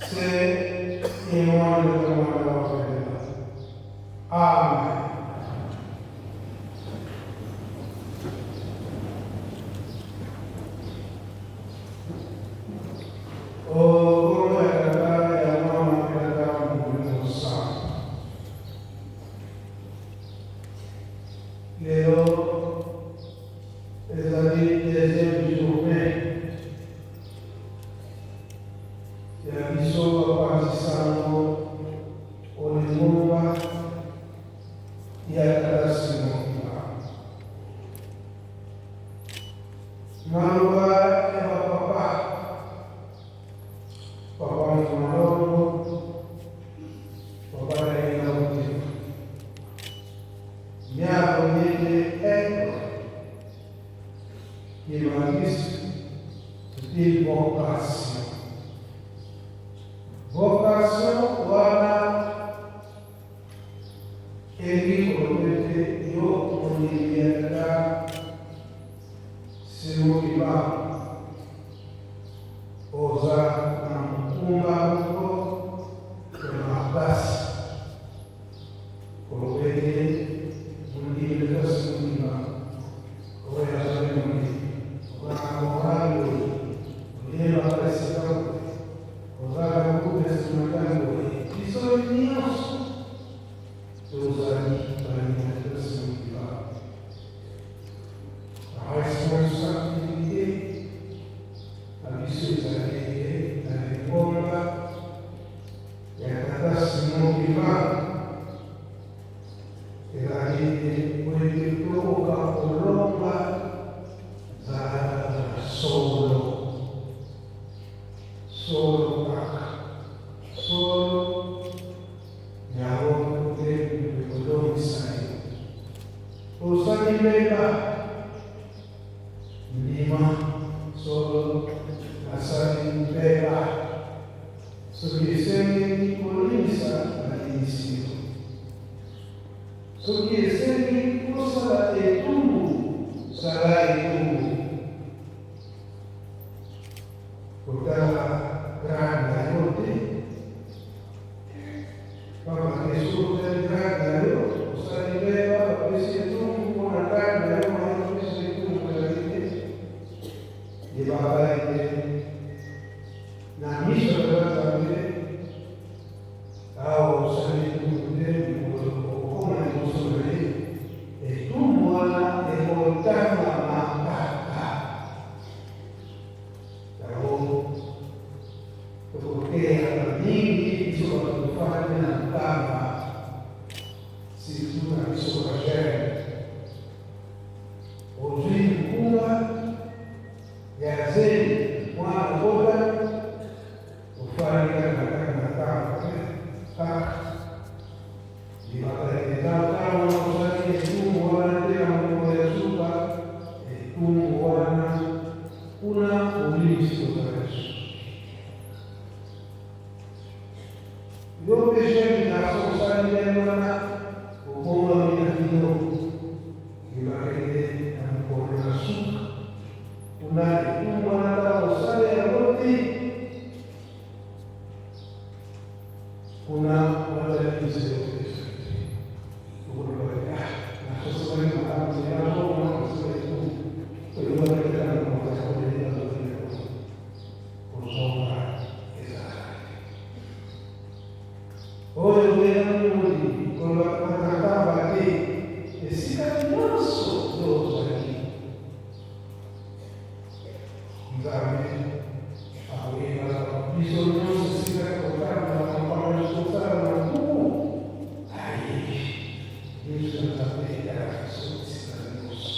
Se in modo che non lo credo. Amen. Oh, come cantare la mamma che la dà un buon santo. Leo, esattamente su me, e a chi solo quasi sanno o le nuova e a darsi nuova. Ma lo va e va papà, papà mi fa loro, papà è in audio. Mi ha detto, ecco, che mi ha visto il vocazione. Vocazione guarda e dico perché io ho libertà se non mi va osa un banco per una classe come vedi un libertà se non mi va come la saremo lì una morale non la pressione usare un po' di strumentale ci sono i neos per usare la alimentazione di va la responsabilità la visione che la riforma e a trattarsi non di va e la gente quello che provoca o l'omba sarà solo mi avrò tempo di quello che sai. Lo sai bene, prima solo la sai bene, so che sei piccolissima all'inizio, so che sei piccola e tu sarai tu. Portava grande a tutti, ma che solo del grande a loro, sarebbe avessi tu una grande a loro, avessi tu quella vita, e va bene, la missa per la famiglia, sarebbe tu tempo, o come posso vedere, e tu buona e portava perché a bambini sono fare una cama si stuna di sopracciere oggi una e a sé una volta o fare una cama di fare la non sai che tu guarda un po' di zucca e tu guarda una bellissima adesso. Io piacere la forza di Verona, o come mi affido, che la rete ancora una su, una sale a volte, una televisione. La forza di Verona, la forza di tu, quello che ti hanno portato a vedere la tua con sopra esatto. Ora vediamo con la trattava che si camminoso dopo lì. Scusate, aveva bisogno si raccontava la campagna ascoltava io sono sapere era si camminoso.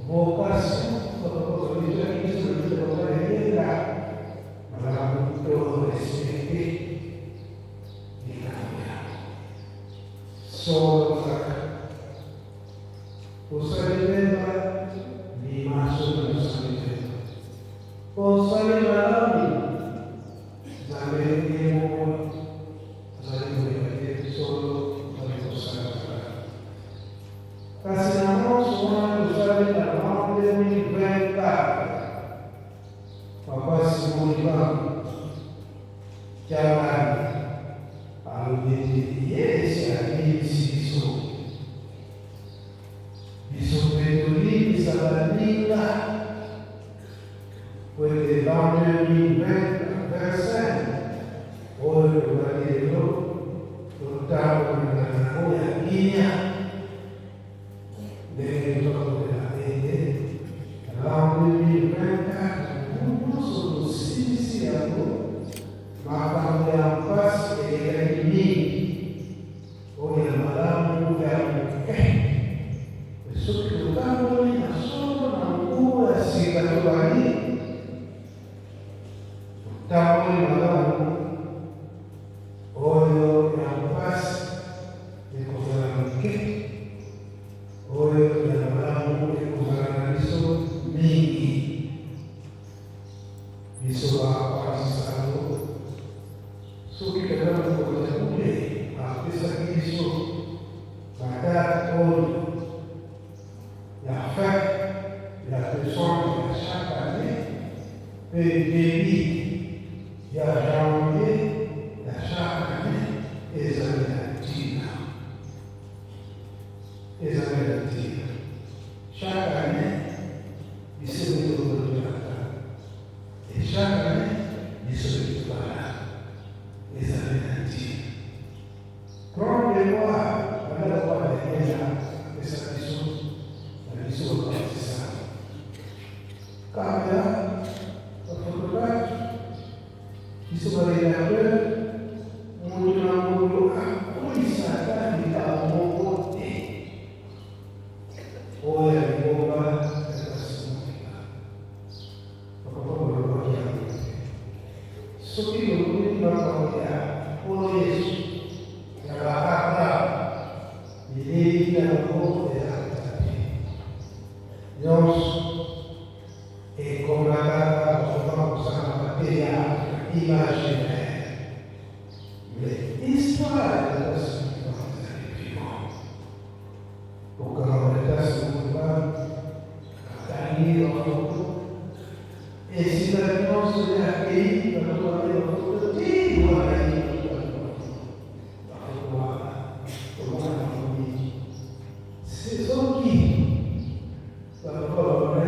Vocazione, cosa dice che sono di trovare la ma la cultura di cambiare. Solo possa vivere di masso non sapete. Possa vivere da vedere saremo solo da riposare. Casi non sono usare la notte di libertà. Papa Simon Jamani aludeti Yesu alisiso bisopetolini sabanika quelle donne di versen ora guardiamo lottavo nella noia mia nel giorno della fede l'anno 2024 non sono sincero ma quando è un passo che è il mio o il malato che ha un che sottotanto ma solo ancora si trova lì tamu malamu oyo ya mpasi ekozala moke oyo ya malamu ekozala na biso mingi biso bapasisa yango soki penza mokonzi ya mule apesaki biso badate oyo ya fete ya pesante ya chaque année mpe débit ya janvier ya chaque année ezali na ntina chaque année biso mitolotolaka et chaque année biso mitobala ezali na ntina grande mémoire balakwa ekenda apesa biso na biso bakatisa kamera bafotografe biso balelaka moto na moto akolisaka likabo moko te oyo ya libomba ya basimokila bakapapolobaki yango te soki lokoli bakambo ya nkolo yesu ya bakaka bilei na bango ezalaka te nyonso ekomaka bakoma kosala mateya imaginaire. Mais l'histoire de la souffrance est vivante. Pour que l'on ait ce mouvement, gagner en photo, et si la réponse est accueillie, on doit aller en photo, qui doit gagner en photo? C'est ce qui, dans le corps de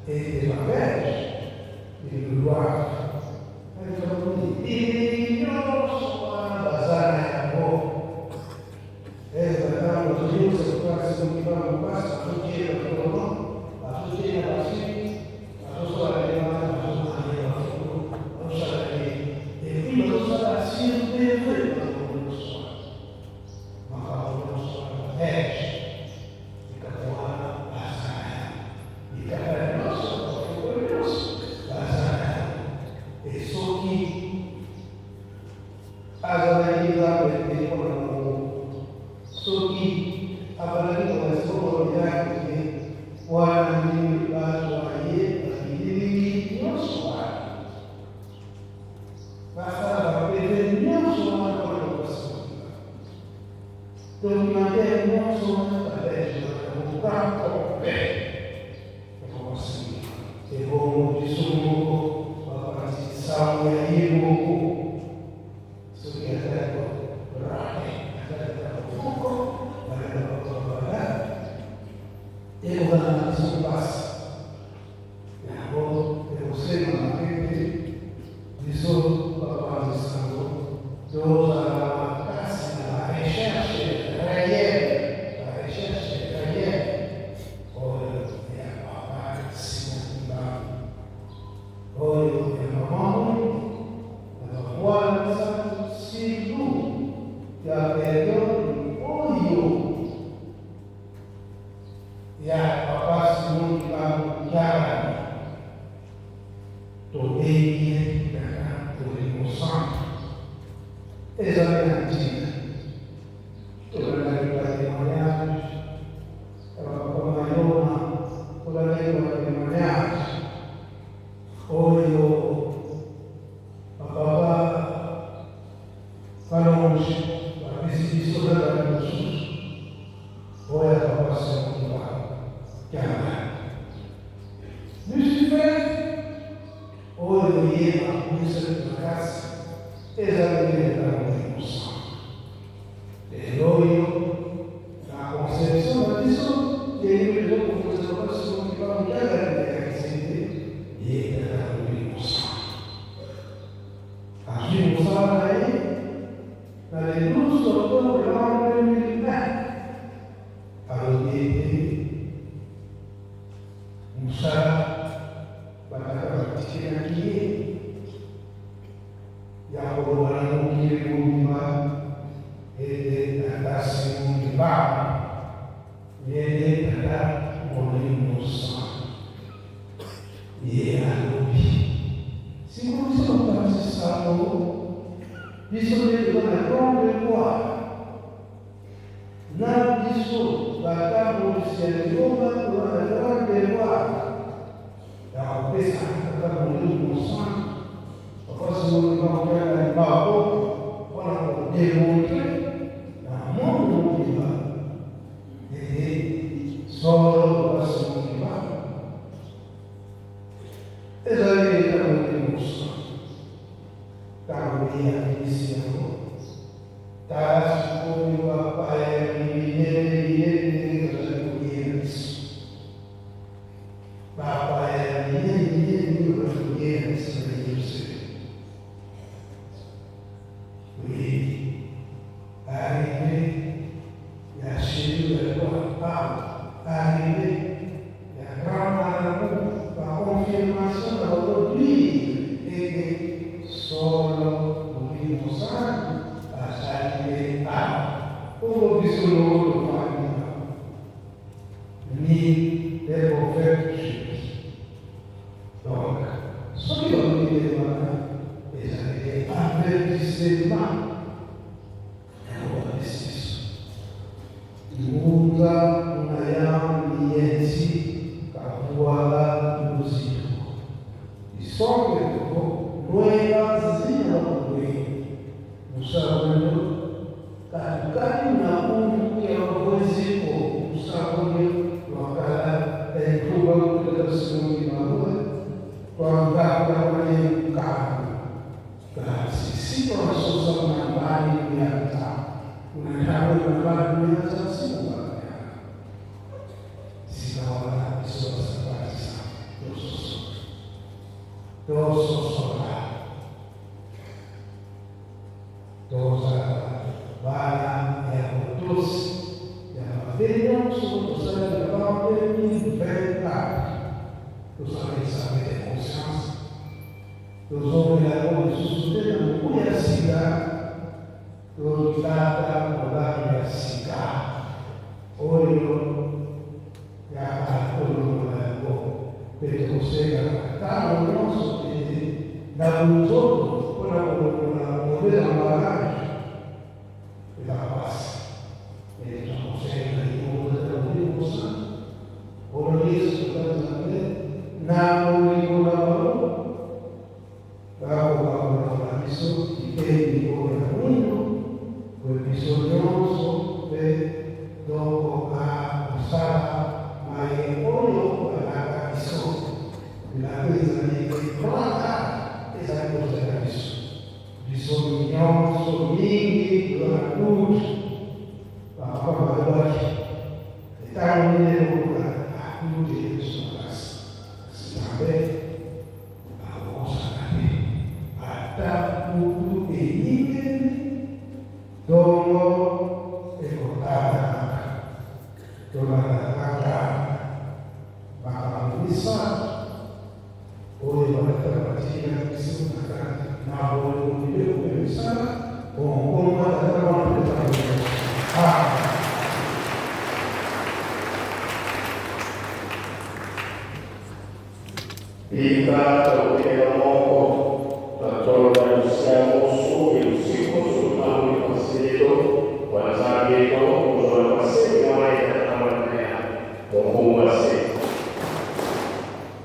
et de la verge, et de gloire. Lucifer examiné la contribution. Et l'oio, la conception, la vision, qui est une raison pour que ce soit ce qui va nous garder la activité et la contribution. À suivre ça, dans les 12 octobre de l'an 2020, alors qu'il était Moussa,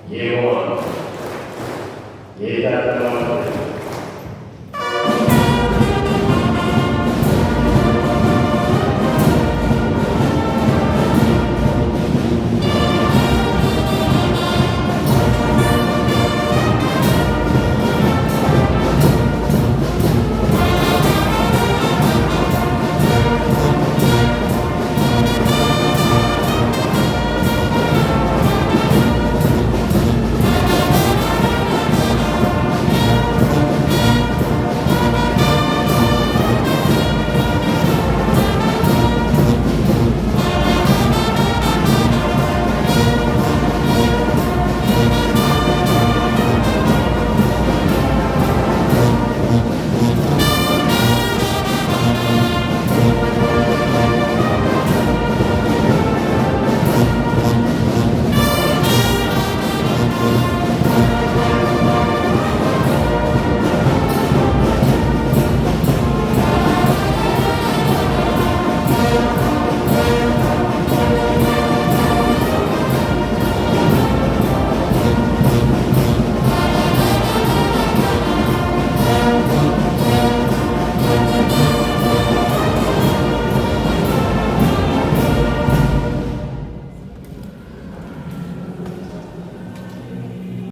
Yewa, Yeda